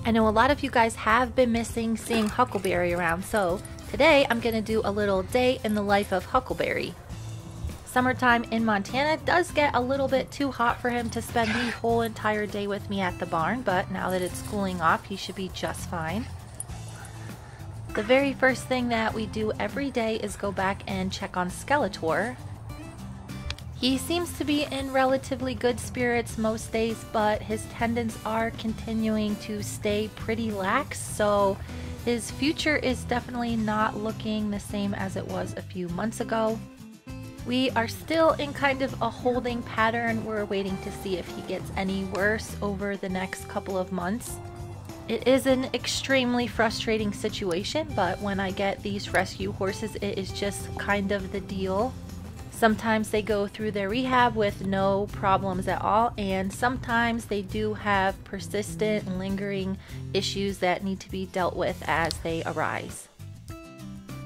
I know a lot of you guys have been missing seeing Huckleberry around, so today I'm going to do a little day in the life of Huckleberry. Summertime in Montana does get a little bit too hot for him to spend the whole entire day with me at the barn, but now that it's cooling off, he should be just fine. The very first thing that we do every day is go back and check on Skeletor. He seems to be in relatively good spirits most days, but his tendons are continuing to stay pretty lax, so his future is definitely not looking the same as it was a few months ago. We are still in kind of a holding pattern. We're waiting to see if he gets any worse over the next couple of months. It is an extremely frustrating situation, but when I get these rescue horses, it is just kind of the deal. Sometimes they go through their rehab with no problems at all, and sometimes they do have persistent and lingering issues that need to be dealt with as they arise.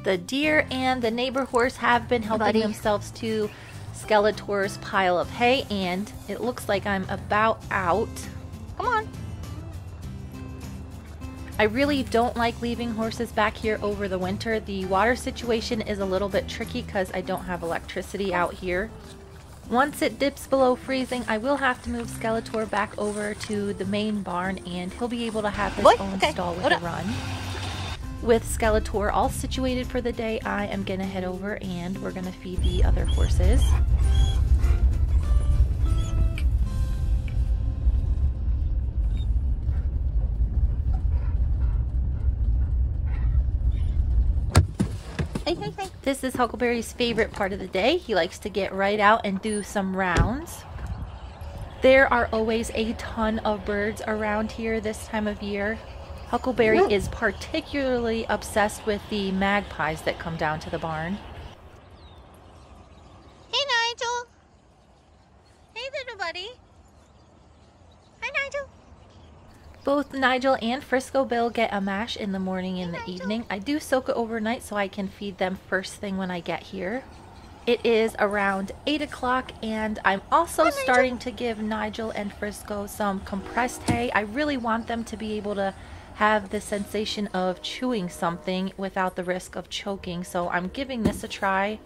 The deer and the neighbor horse have been helping themselves to Skeletor's pile of hay, and it looks like I'm about out. Come on! I really don't like leaving horses back here over the winter. The water situation is a little bit tricky because I don't have electricity out here. Once it dips below freezing, I will have to move Skeletor back over to the main barn, and he'll be able to have his own stall with a run. With Skeletor all situated for the day, I am going to head over and we're going to feed the other horses. This is Huckleberry's favorite part of the day. He likes to get right out and do some rounds. There are always a ton of birds around here this time of year. Huckleberry is particularly obsessed with the magpies that come down to the barn. Hey, Nigel. Hey, little buddy. Hi, Nigel. Both Nigel and Frisco Bill get a mash in the morning and the evening. I do soak it overnight so I can feed them first thing when I get here. It is around 8 o'clock, and I'm also starting to give Nigel and Frisco some compressed hay. I really want them to be able to have the sensation of chewing something without the risk of choking, so I'm giving this a try.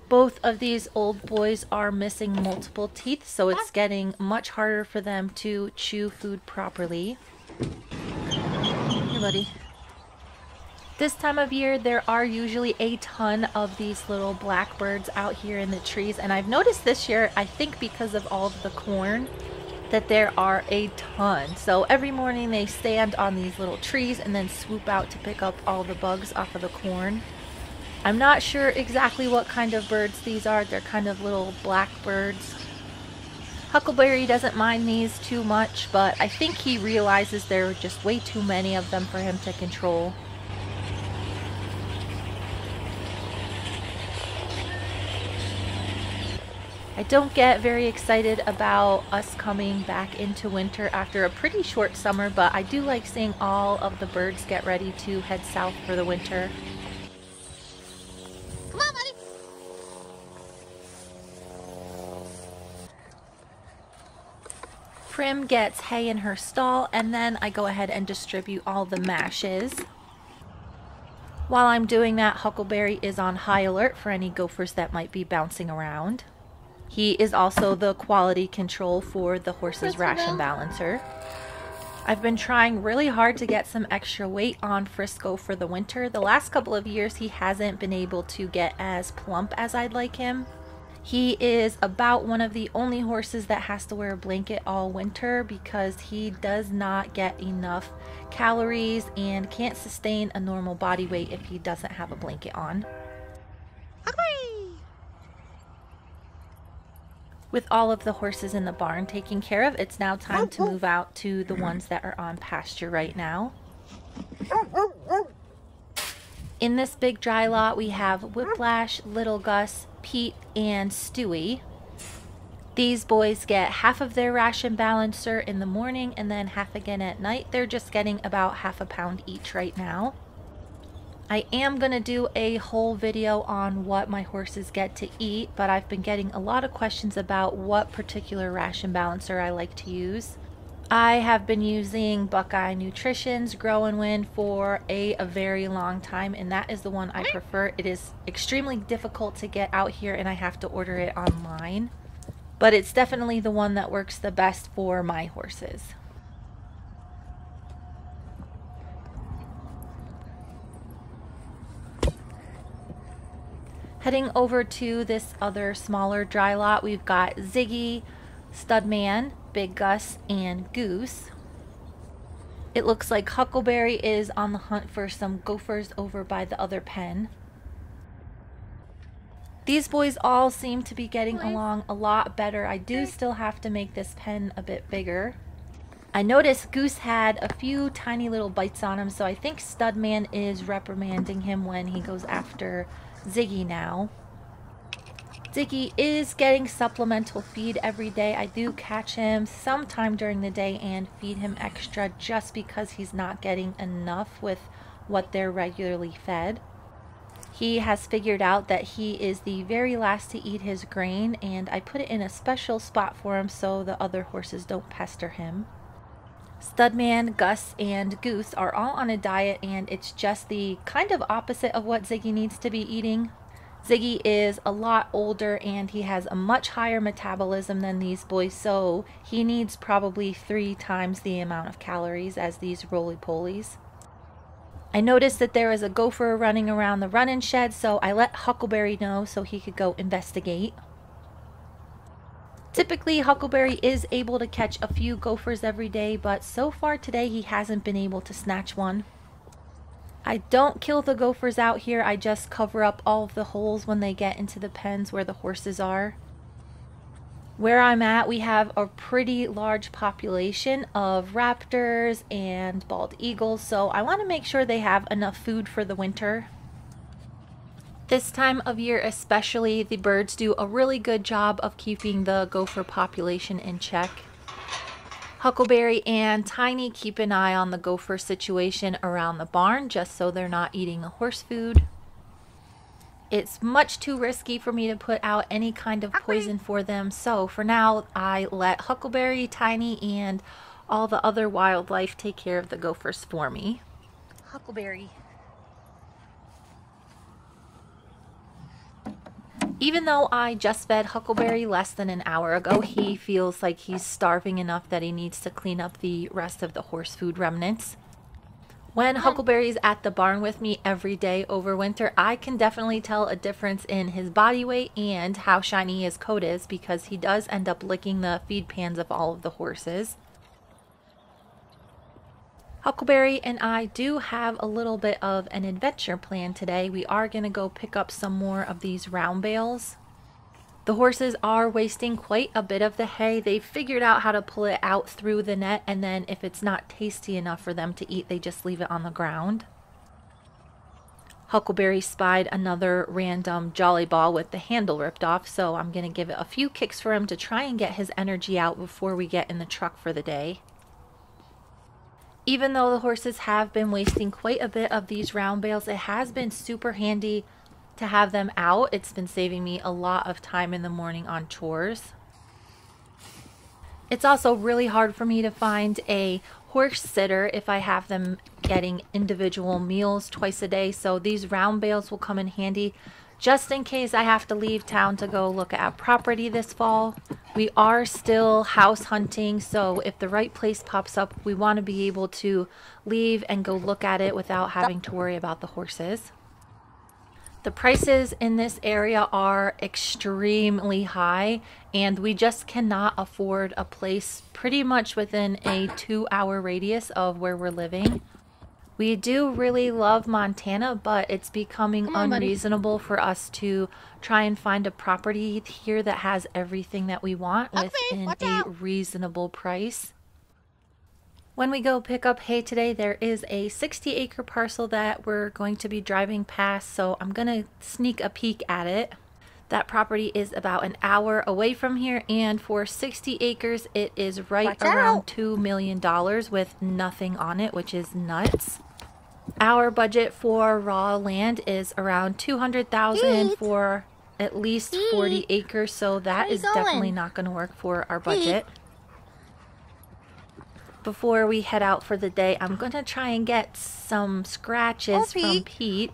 Both of these old boys are missing multiple teeth, so it's getting much harder for them to chew food properly. Here, buddy. This time of year, there are usually a ton of these little blackbirds out here in the trees, and I've noticed this year, I think because of all of the corn, that there are a ton. So every morning they stand on these little trees and then swoop out to pick up all the bugs off of the corn. I'm not sure exactly what kind of birds these are. They're kind of little black birds. Huckleberry doesn't mind these too much, but I think he realizes there are just way too many of them for him to control. I don't get very excited about us coming back into winter after a pretty short summer, but I do like seeing all of the birds get ready to head south for the winter. Come on, buddy. Prim gets hay in her stall, and then I go ahead and distribute all the mashes. While I'm doing that, Huckleberry is on high alert for any gophers that might be bouncing around. He is also the quality control for the horse's ration balancer. I've been trying really hard to get some extra weight on Frisco for the winter. The last couple of years he hasn't been able to get as plump as I'd like him. He is about one of the only horses that has to wear a blanket all winter because he does not get enough calories and can't sustain a normal body weight if he doesn't have a blanket on. With all of the horses in the barn taken care of, it's now time to move out to the ones that are on pasture right now. In this big dry lot, we have Whiplash, Little Gus, Pete, and Stewie. These boys get half of their ration balancer in the morning and then half again at night. They're just getting about half a pound each right now. I am going to do a whole video on what my horses get to eat, but I've been getting a lot of questions about what particular ration balancer I like to use. I have been using Buckeye Nutrition's Grow and Win for a very long time, and that is the one I prefer. It is extremely difficult to get out here and I have to order it online, but it's definitely the one that works the best for my horses. Heading over to this other smaller dry lot, we've got Ziggy, Studman, Big Gus, and Goose. It looks like Huckleberry is on the hunt for some gophers over by the other pen. These boys all seem to be getting along a lot better. I do still have to make this pen a bit bigger. I noticed Goose had a few tiny little bites on him, so I think Studman is reprimanding him when he goes after Ziggy now. Ziggy is getting supplemental feed every day. I do catch him sometime during the day and feed him extra just because he's not getting enough with what they're regularly fed. He has figured out that he is the very last to eat his grain, and I put it in a special spot for him so the other horses don't pester him. Studman, Gus, and Goose are all on a diet, and it's just the kind of opposite of what Ziggy needs to be eating. Ziggy is a lot older and he has a much higher metabolism than these boys, so he needs probably 3 times the amount of calories as these roly-polies. I noticed that there was a gopher running around the run-in shed, so I let Huckleberry know so he could go investigate. Typically, Huckleberry is able to catch a few gophers every day, but so far today he hasn't been able to snatch one. I don't kill the gophers out here, I just cover up all of the holes when they get into the pens where the horses are. Where I'm at, we have a pretty large population of raptors and bald eagles, so I want to make sure they have enough food for the winter. This time of year especially, the birds do a really good job of keeping the gopher population in check. Huckleberry and Tiny keep an eye on the gopher situation around the barn just so they're not eating the horse food. It's much too risky for me to put out any kind of poison for them, so for now I let Huckleberry, Tiny, and all the other wildlife take care of the gophers for me. Huckleberry. Even though I just fed Huckleberry less than an hour ago, he feels like he's starving enough that he needs to clean up the rest of the horse food remnants. When Huckleberry's at the barn with me every day over winter, I can definitely tell a difference in his body weight and how shiny his coat is because he does end up licking the feed pans of all of the horses. Huckleberry and I do have a little bit of an adventure plan today. We are going to go pick up some more of these round bales. The horses are wasting quite a bit of the hay. They've figured out how to pull it out through the net, and then if it's not tasty enough for them to eat, they just leave it on the ground. Huckleberry spied another random jolly ball with the handle ripped off, so I'm going to give it a few kicks for him to try and get his energy out before we get in the truck for the day. Even though the horses have been wasting quite a bit of these round bales, it has been super handy to have them out. It's been saving me a lot of time in the morning on chores. It's also really hard for me to find a horse sitter if I have them getting individual meals twice a day, so these round bales will come in handy just in case I have to leave town to go look at property this fall. We are still house hunting, so if the right place pops up, we want to be able to leave and go look at it without having to worry about the horses. The prices in this area are extremely high, and we just cannot afford a place pretty much within a 2-hour radius of where we're living. We do really love Montana, but it's becoming unreasonable for us to try and find a property here that has everything that we want within a reasonable price. When we go pick up hay today, there is a 60-acre parcel that we're going to be driving past, so I'm going to sneak a peek at it. That property is about an hour away from here, and for 60 acres, it is right around $2 million with nothing on it, which is nuts. Our budget for raw land is around $200,000 for at least 40 acres, so that is definitely not going to work for our budget. Before we head out for the day, I'm gonna try and get some scratches from Pete.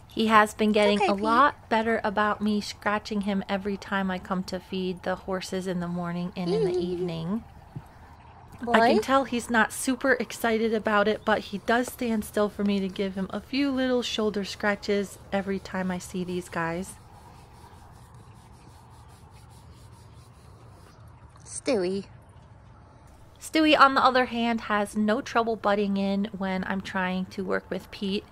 He has been getting a lot better about me scratching him every time I come to feed the horses in the morning and in the evening. I can tell he's not super excited about it, but he does stand still for me to give him a few little shoulder scratches every time I see these guys. Stewie. Stewie, on the other hand, has no trouble butting in when I'm trying to work with Pete.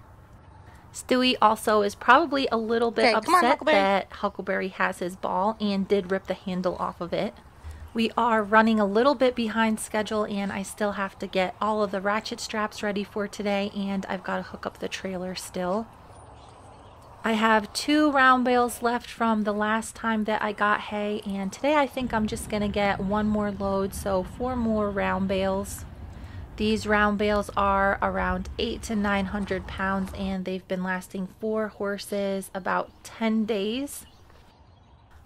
Stewie also is probably a little bit upset that Huckleberry has his ball and did rip the handle off of it. We are running a little bit behind schedule, and I still have to get all of the ratchet straps ready for today, and I've got to hook up the trailer still. I have 2 round bales left from the last time that I got hay, and today I think I'm just going to get 1 more load, so 4 more round bales. These round bales are around 800 to 900 pounds, and they've been lasting 4 horses about 10 days.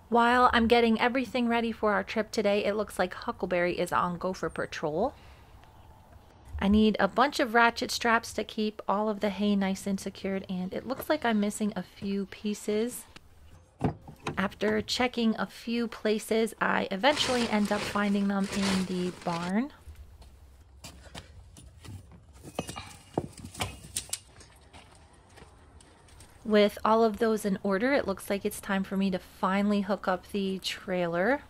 While I'm getting everything ready for our trip today, it looks like Huckleberry is on gopher patrol. I need a bunch of ratchet straps to keep all of the hay nice and secured, and it looks like I'm missing a few pieces. After checking a few places, I eventually end up finding them in the barn. With all of those in order, it looks like it's time for me to finally hook up the trailer.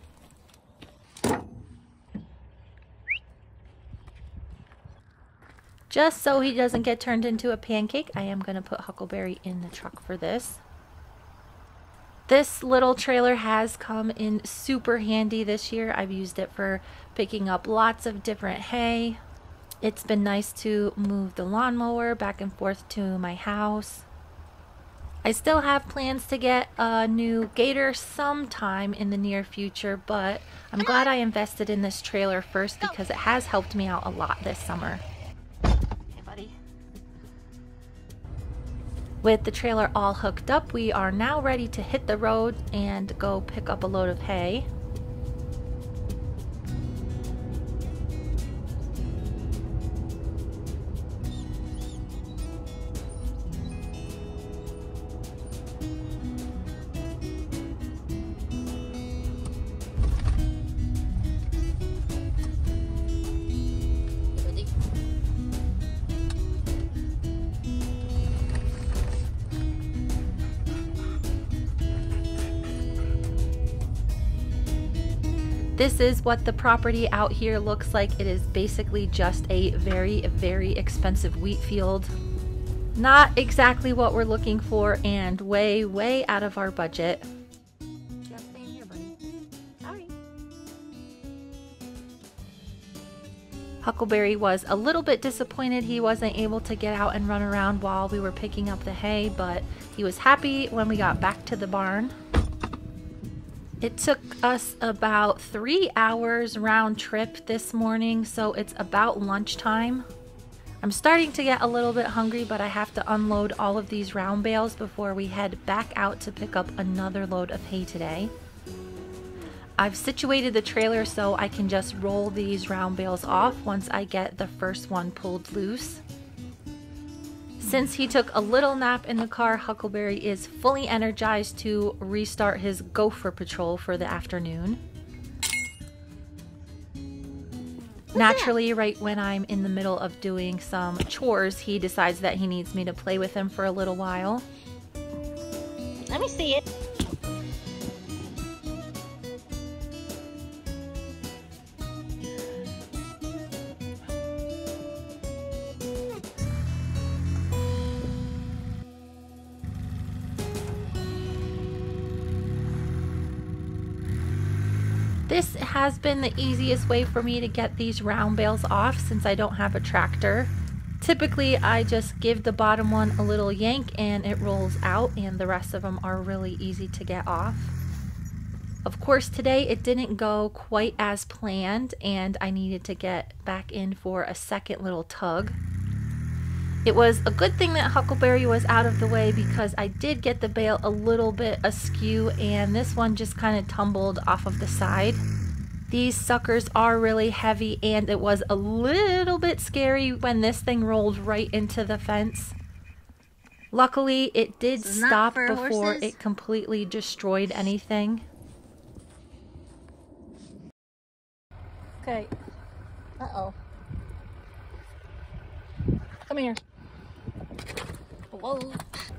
Just so he doesn't get turned into a pancake, I am going to put Huckleberry in the truck for this. This little trailer has come in super handy this year. I've used it for picking up lots of different hay. It's been nice to move the lawnmower back and forth to my house. I still have plans to get a new gator sometime in the near future, but I'm glad I invested in this trailer first because it has helped me out a lot this summer. Hey, buddy. With the trailer all hooked up, we are now ready to hit the road and go pick up a load of hay. This is what the property out here looks like. It is basically just a very, very expensive wheat field. Not exactly what we're looking for, and way, way out of our budget. Just staying here, buddy. Sorry. Huckleberry was a little bit disappointed he wasn't able to get out and run around while we were picking up the hay, but he was happy when we got back to the barn. It took us about 3 hours round trip this morning, so it's about lunchtime. I'm starting to get a little bit hungry, but I have to unload all of these round bales before we head back out to pick up another load of hay today. I've situated the trailer so I can just roll these round bales off once I get the first one pulled loose. Since he took a little nap in the car, Huckleberry is fully energized to restart his gopher patrol for the afternoon. Naturally, right when I'm in the middle of doing some chores, he decides that he needs me to play with him for a little while. Let me see it. This has been the easiest way for me to get these round bales off since I don't have a tractor. Typically, I just give the bottom one a little yank and it rolls out, and the rest of them are really easy to get off. Of course, today it didn't go quite as planned, and I needed to get back in for a second little tug. It was a good thing that Huckleberry was out of the way because I did get the bale a little bit askew, and this one just kind of tumbled off of the side. These suckers are really heavy, and it was a little bit scary when this thing rolled right into the fence. Luckily, it did stop before it completely destroyed anything. Okay. Uh-oh. Come here. Whoa.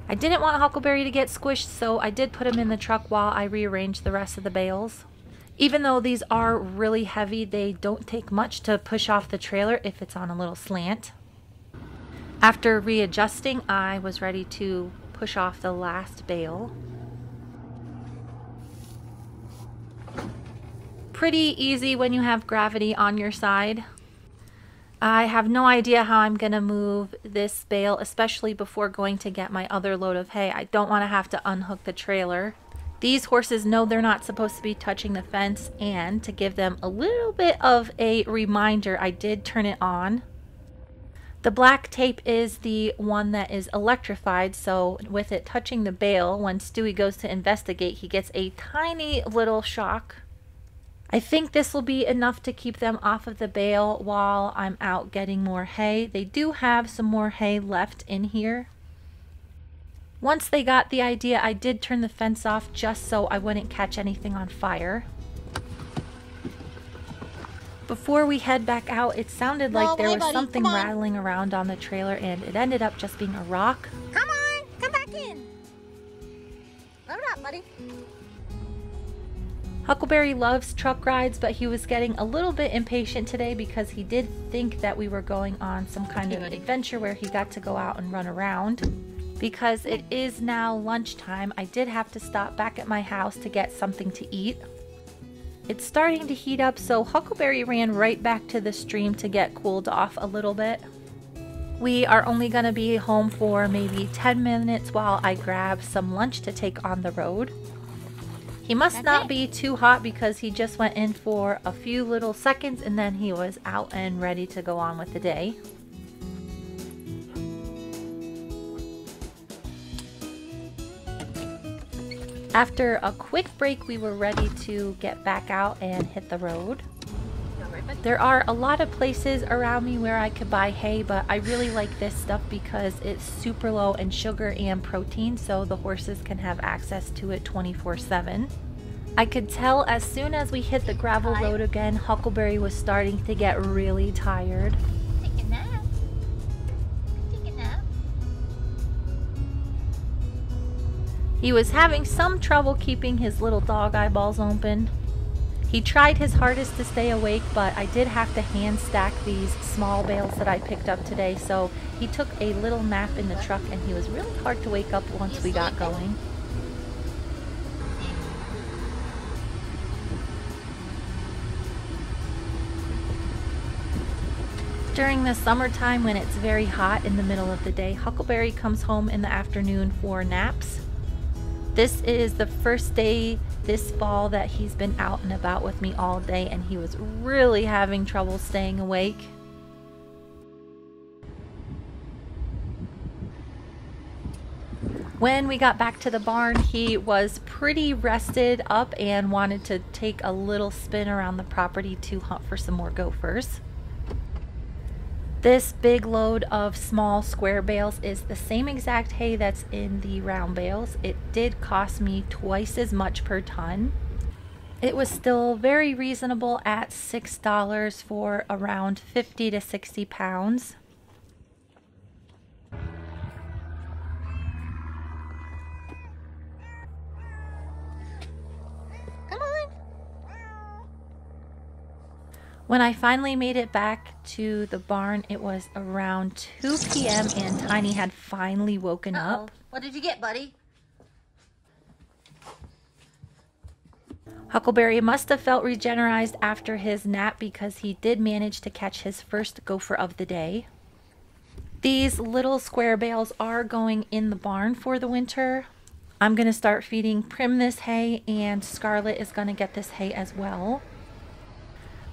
I didn't want Huckleberry to get squished, so I did put him in the truck while I rearranged the rest of the bales. Even though these are really heavy, they don't take much to push off the trailer if it's on a little slant. After readjusting, I was ready to push off the last bale. Pretty easy when you have gravity on your side. I have no idea how I'm going to move this bale, especially before going to get my other load of hay. I don't want to have to unhook the trailer. These horses know they're not supposed to be touching the fence, and to give them a little bit of a reminder, I did turn it on. The black tape is the one that is electrified, so with it touching the bale, when Stewie goes to investigate, he gets a tiny little shock. I think this will be enough to keep them off of the bale while I'm out getting more hay. They do have some more hay left in here. Once they got the idea, I did turn the fence off just so I wouldn't catch anything on fire. Before we head back out, it sounded like there was something rattling around on the trailer, and it ended up just being a rock. Come on, come back in. Load up, buddy. Huckleberry loves truck rides, but he was getting a little bit impatient today because he did think that we were going on some kind of adventure where he got to go out and run around. Because it is now lunchtime, I did have to stop back at my house to get something to eat. It's starting to heat up, so Huckleberry ran right back to the stream to get cooled off a little bit. We are only going to be home for maybe 10 minutes while I grab some lunch to take on the road. He must not be too hot because he just went in for a few little seconds and then he was out and ready to go on with the day. After a quick break, we were ready to get back out and hit the road. There are a lot of places around me where I could buy hay, but I really like this stuff because it's super low in sugar and protein, so the horses can have access to it 24/7. I could tell as soon as we hit the gravel road again, Huckleberry was starting to get really tired. Take a nap. Take a nap. He was having some trouble keeping his little dog eyeballs open. He tried his hardest to stay awake, but I did have to hand stack these small bales that I picked up today, so he took a little nap in the truck and he was really hard to wake up once we got going. During the summertime when it's very hot in the middle of the day, Huckleberry comes home in the afternoon for naps. This is the first day this fall that he's been out and about with me all day, and he was really having trouble staying awake. When we got back to the barn, he was pretty rested up and wanted to take a little spin around the property to hunt for some more gophers. This big load of small square bales is the same exact hay that's in the round bales. It did cost me twice as much per ton. It was still very reasonable at $6 for around 50 to 60 pounds. When I finally made it back to the barn, it was around 2 p.m. and Tiny had finally woken up. What did you get, buddy? Huckleberry must have felt regenerized after his nap because he did manage to catch his first gopher of the day. These little square bales are going in the barn for the winter. I'm going to start feeding Prim this hay, and Scarlet is going to get this hay as well.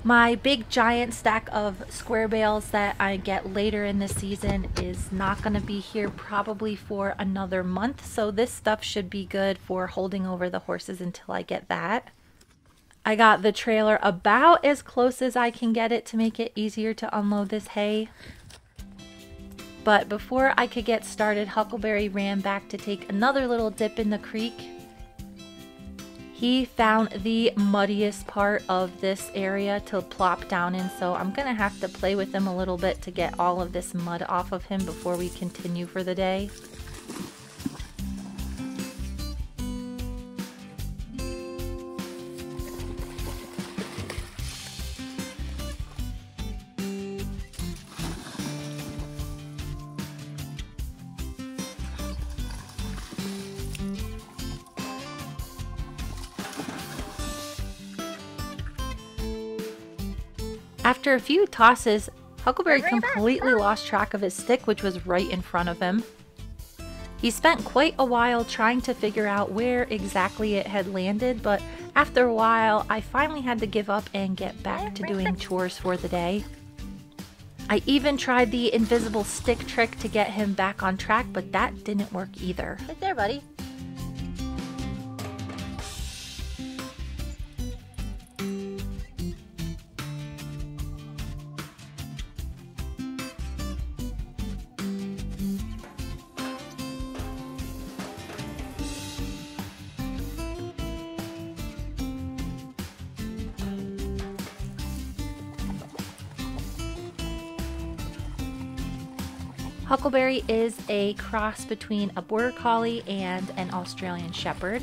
My big giant stack of square bales that I get later in the season is not going to be here probably for another month, so this stuff should be good for holding over the horses until I get that. I got the trailer about as close as I can get it to make it easier to unload this hay. But before I could get started, Huckleberry ran back to take another little dip in the creek. He found the muddiest part of this area to plop down in, so I'm gonna have to play with him a little bit to get all of this mud off of him before we continue for the day. After a few tosses, Huckleberry completely lost track of his stick, which was right in front of him. He spent quite a while trying to figure out where exactly it had landed, but after a while, I finally had to give up and get back to doing chores for the day. I even tried the invisible stick trick to get him back on track, but that didn't work either. Right there, buddy. Huckleberry is a cross between a border collie and an Australian shepherd.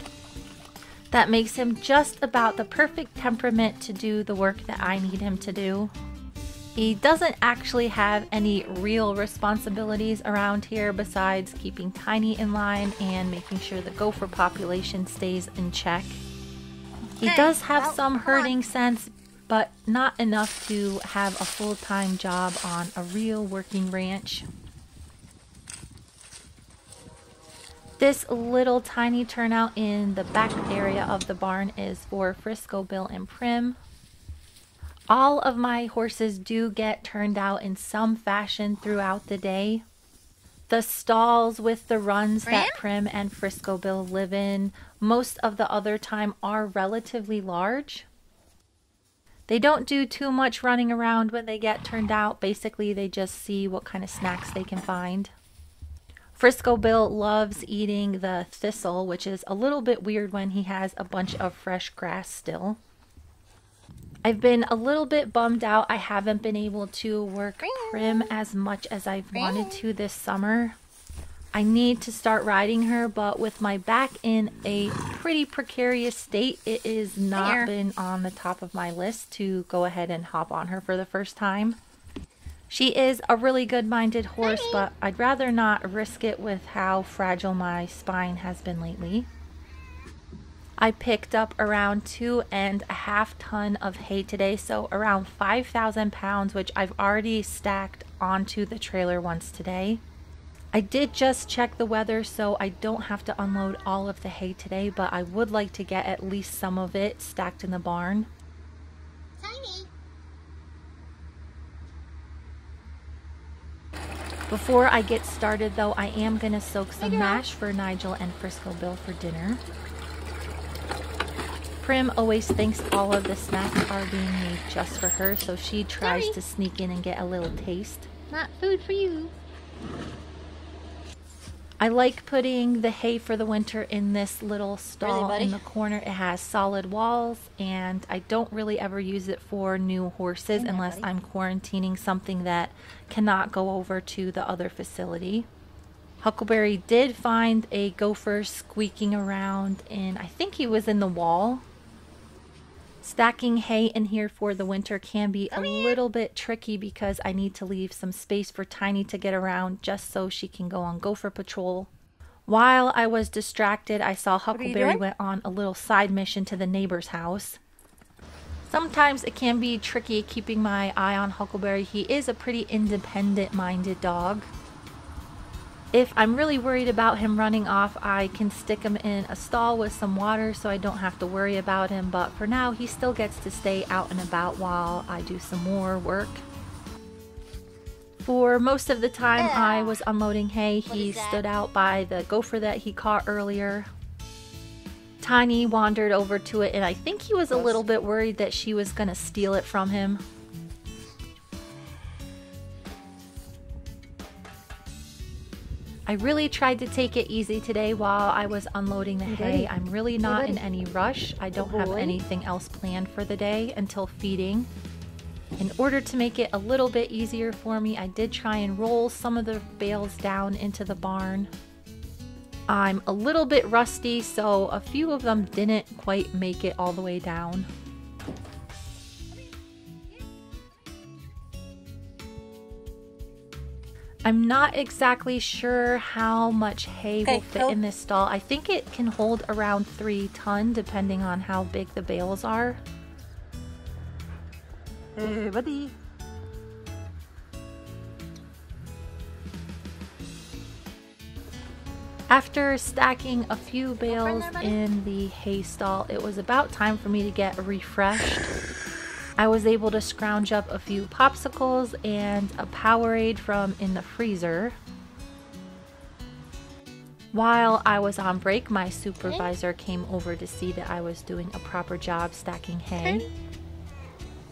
That makes him just about the perfect temperament to do the work that I need him to do. He doesn't actually have any real responsibilities around here besides keeping Tiny in line and making sure the gopher population stays in check. He does have some herding sense, but not enough to have a full-time job on a real working ranch. This little tiny turnout in the back area of the barn is for Frisco, Bill, and Prim. All of my horses do get turned out in some fashion throughout the day. The stalls with the runs that Prim and Frisco Bill live in most of the other time are relatively large. They don't do too much running around when they get turned out. Basically, they just see what kind of snacks they can find. Frisco Bill loves eating the thistle, which is a little bit weird when he has a bunch of fresh grass still. I've been a little bit bummed out I haven't been able to work Prim as much as I've wanted to this summer. I need to start riding her, but with my back in a pretty precarious state, it is not been on the top of my list to go ahead and hop on her for the first time. She is a really good-minded horse, but I'd rather not risk it with how fragile my spine has been lately. I picked up around 2.5 tons of hay today, so around 5,000 pounds, which I've already stacked onto the trailer once today. I did just check the weather, so I don't have to unload all of the hay today, but I would like to get at least some of it stacked in the barn. Before I get started though, I am going to soak some mash for Nigel and Frisco Bill for dinner. Prim always thinks all of the snacks are being made just for her, so she tries to sneak in and get a little taste. Not food for you. I like putting the hay for the winter in this little stall in the corner. It has solid walls, and I don't really ever use it for new horses unless I'm quarantining something that cannot go over to the other facility. Huckleberry did find a gopher squeaking around, and I think he was in the wall. Stacking hay in here for the winter can be a little bit tricky because I need to leave some space for Tiny to get around just so she can go on gopher patrol. While I was distracted, I saw Huckleberry went on a little side mission to the neighbor's house. Sometimes it can be tricky keeping my eye on Huckleberry. He is a pretty independent-minded dog. If I'm really worried about him running off, I can stick him in a stall with some water so I don't have to worry about him, but for now he still gets to stay out and about while I do some more work. For most of the time I was unloading hay, he stood out by the gopher that he caught earlier. Tiny wandered over to it, and I think he was a little bit worried that she was going to steal it from him. I really tried to take it easy today while I was unloading the hay. I'm really not in any rush. I don't have anything else planned for the day until feeding. In order to make it a little bit easier for me, I did try and roll some of the bales down into the barn. I'm a little bit rusty, so a few of them didn't quite make it all the way down. I'm not exactly sure how much hay will fit in this stall. I think it can hold around 3 tons depending on how big the bales are. Hey, buddy. After stacking a few bales in the hay stall, it was about time for me to get refreshed. I was able to scrounge up a few popsicles and a Powerade from in the freezer. While I was on break, my supervisor came over to see that I was doing a proper job stacking hay.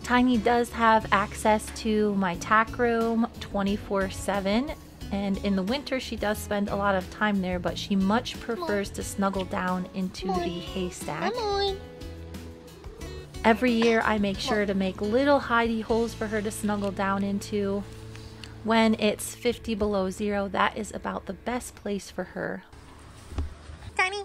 Tiny does have access to my tack room 24/7, and in the winter she does spend a lot of time there, but she much prefers to snuggle down into the haystack. Every year I make sure to make little hidey holes for her to snuggle down into. When it's 50 below zero, that is about the best place for her. Tiny.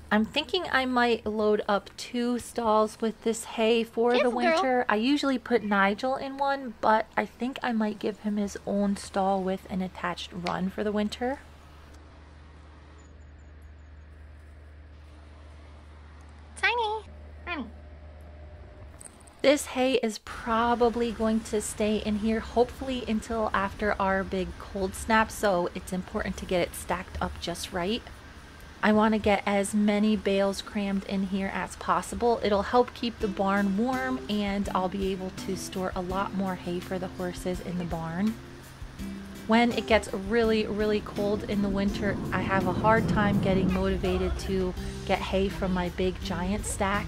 I'm thinking I might load up 2 stalls with this hay for the winter. I usually put Nigel in one, but I think I might give him his own stall with an attached run for the winter. Tiny. Tiny. This hay is probably going to stay in here hopefully until after our big cold snap, so it's important to get it stacked up just right. I want to get as many bales crammed in here as possible. It'll help keep the barn warm, and I'll be able to store a lot more hay for the horses in the barn. When it gets really, really cold in the winter, I have a hard time getting motivated to get hay from my big giant stack.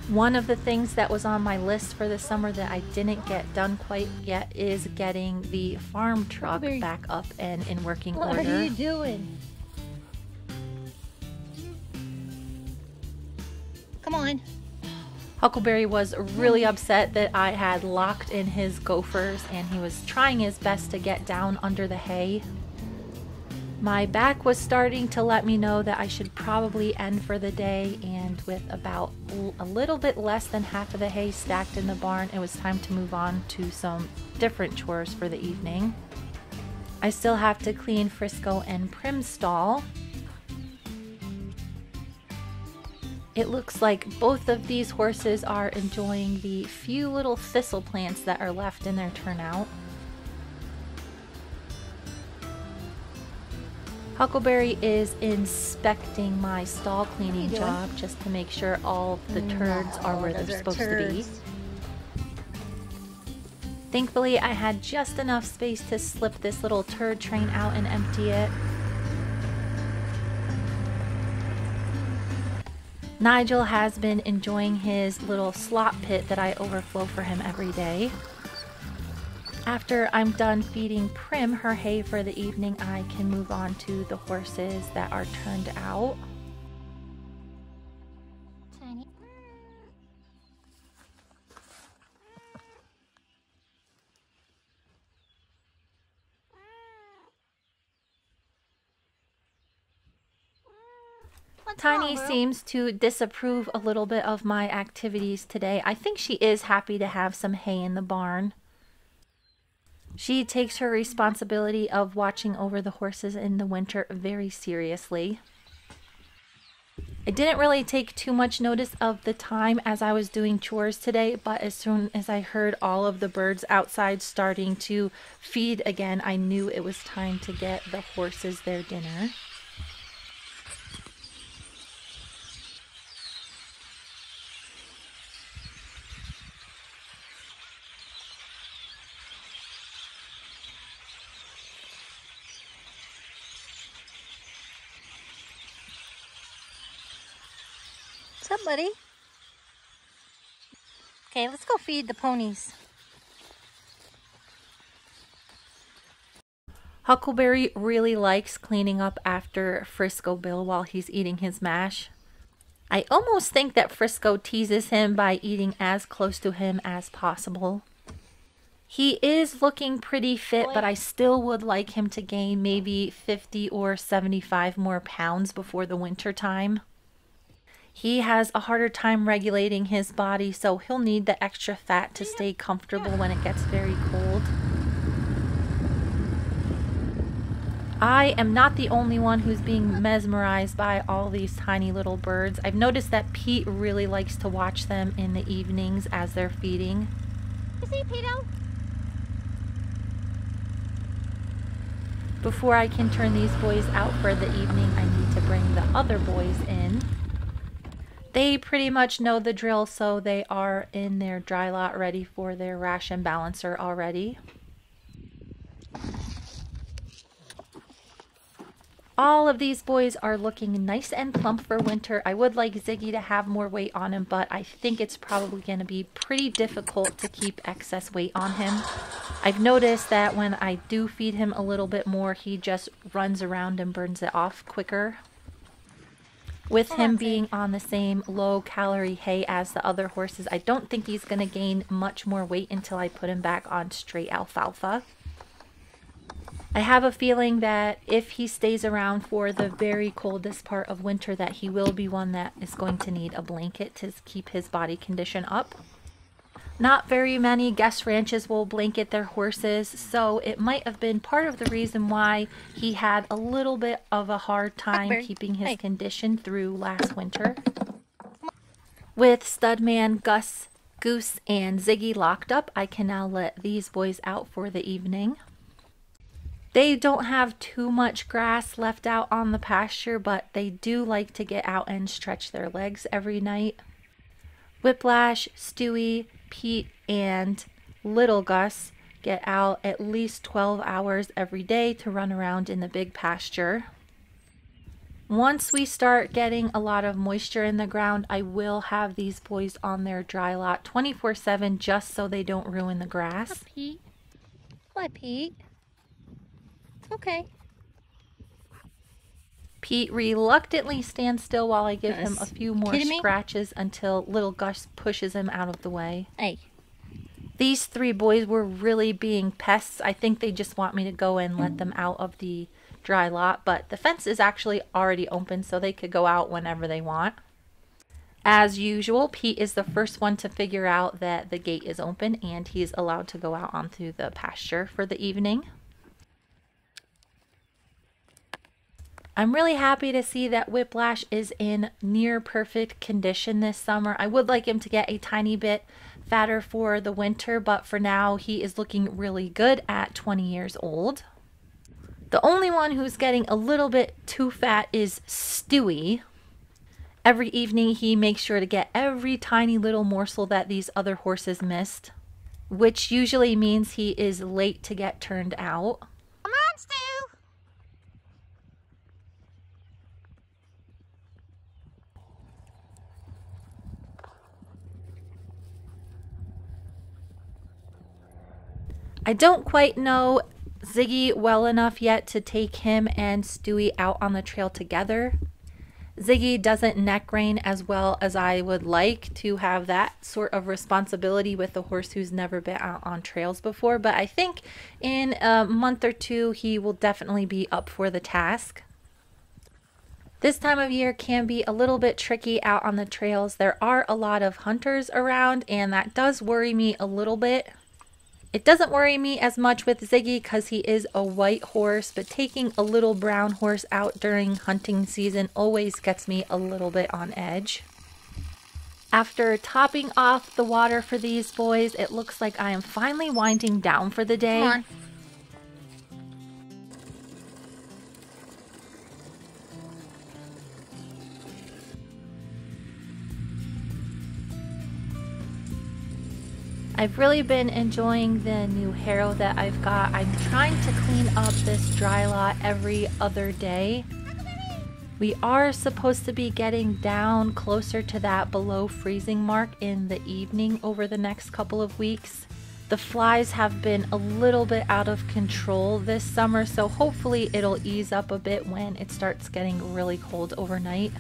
One of the things that was on my list for the summer that I didn't get done quite yet is getting the farm truck back up and in working order. What are you doing? Come on. Huckleberry was really upset that I had locked in his gophers, and he was trying his best to get down under the hay. My back was starting to let me know that I should probably end for the day, and with about a little bit less than half of the hay stacked in the barn, it was time to move on to some different chores for the evening. I still have to clean Frisco and Prim's stall. It looks like both of these horses are enjoying the few little thistle plants that are left in their turnout. Huckleberry is inspecting my stall cleaning job just to make sure all of the turds are where they're supposed to be. Thankfully, I had just enough space to slip this little turd train out and empty it. Nigel has been enjoying his little slop pit that I overflow for him every day. After I'm done feeding Prim her hay for the evening, I can move on to the horses that are turned out. Tiny. Tiny seems to disapprove a little bit of my activities today. I think she is happy to have some hay in the barn. She takes her responsibility of watching over the horses in the winter very seriously. I didn't really take too much notice of the time as I was doing chores today, but as soon as I heard all of the birds outside starting to feed again, I knew it was time to get the horses their dinner. What's up, buddy? Okay, let's go feed the ponies. Huckleberry really likes cleaning up after Frisco Bill while he's eating his mash. I almost think that Frisco teases him by eating as close to him as possible. He is looking pretty fit, but I still would like him to gain maybe 50 or 75 more pounds before the winter time. He has a harder time regulating his body, so he'll need the extra fat to stay comfortable when it gets very cold. I am not the only one who's being mesmerized by all these tiny little birds. I've noticed that Pete really likes to watch them in the evenings as they're feeding. You see, Peto? Before I can turn these boys out for the evening, I need to bring the other boys in. They pretty much know the drill, so they are in their dry lot ready for their ration balancer already. All of these boys are looking nice and plump for winter. I would like Ziggy to have more weight on him, but I think it's probably going to be pretty difficult to keep excess weight on him. I've noticed that when I do feed him a little bit more, he just runs around and burns it off quicker. With him being on the same low-calorie hay as the other horses, I don't think he's going to gain much more weight until I put him back on straight alfalfa. I have a feeling that if he stays around for the very coldest part of winter, that he will be one that is going to need a blanket to keep his body condition up. Not very many guest ranches will blanket their horses, so it might have been part of the reason why he had a little bit of a hard time keeping his condition through last winter. With Studman, Gus, Goose, and Ziggy locked up, I can now let these boys out for the evening. They don't have too much grass left out on the pasture, but they do like to get out and stretch their legs every night. Whiplash, Stewie, Pete, and Little Gus get out at least 12 hours every day to run around in the big pasture. Once we start getting a lot of moisture in the ground, I will have these boys on their dry lot 24/7 just so they don't ruin the grass. Hi, Pete. What, Pete? Okay. Pete reluctantly stands still while I give him a few more scratches until Little Gus pushes him out of the way. Hey. These three boys were really being pests. I think they just want me to go and let them out of the dry lot, but the fence is actually already open so they could go out whenever they want. As usual, Pete is the first one to figure out that the gate is open and he's allowed to go out onto the pasture for the evening. I'm really happy to see that Whiplash is in near perfect condition this summer. I would like him to get a tiny bit fatter for the winter, but for now he is looking really good at 20 years old. The only one who's getting a little bit too fat is Stewie. Every evening he makes sure to get every tiny little morsel that these other horses missed, which usually means he is late to get turned out. Come on, Stu! I don't quite know Ziggy well enough yet to take him and Stewie out on the trail together. Ziggy doesn't neck rein as well as I would like to have that sort of responsibility with a horse who's never been out on trails before, but I think in a month or two he will definitely be up for the task. This time of year can be a little bit tricky out on the trails. There are a lot of hunters around and that does worry me a little bit. It doesn't worry me as much with Ziggy because he is a white horse, but taking a little brown horse out during hunting season always gets me a little bit on edge. After topping off the water for these boys, it looks like I am finally winding down for the day. Come on. I've really been enjoying the new harrow that I've got. I'm trying to clean up this dry lot every other day. We are supposed to be getting down closer to that below freezing mark in the evening over the next couple of weeks. The flies have been a little bit out of control this summer, so hopefully it'll ease up a bit when it starts getting really cold overnight.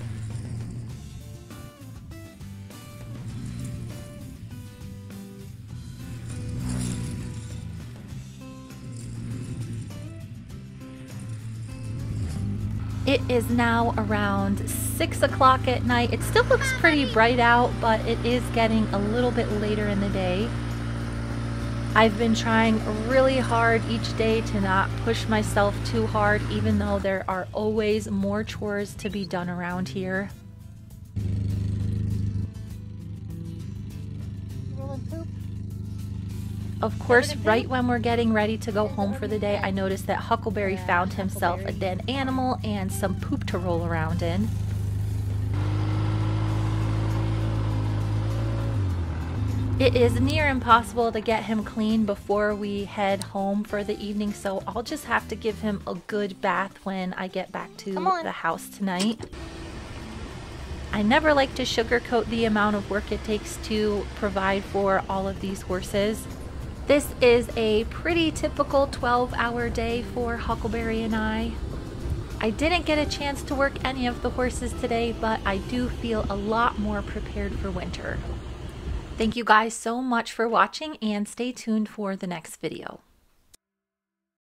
It is now around 6 o'clock at night. It still looks pretty bright out, but it is getting a little bit later in the day. I've been trying really hard each day to not push myself too hard, even though there are always more chores to be done around here. Of course, right when we're getting ready to go home for the day, I noticed that Huckleberry found himself a dead animal and some poop to roll around in. It is near impossible to get him clean before we head home for the evening, so I'll just have to give him a good bath when I get back to the house tonight. I never like to sugarcoat the amount of work it takes to provide for all of these horses. This is a pretty typical 12-hour day for Huckleberry and I. I didn't get a chance to work any of the horses today, but I do feel a lot more prepared for winter. Thank you guys so much for watching, and stay tuned for the next video.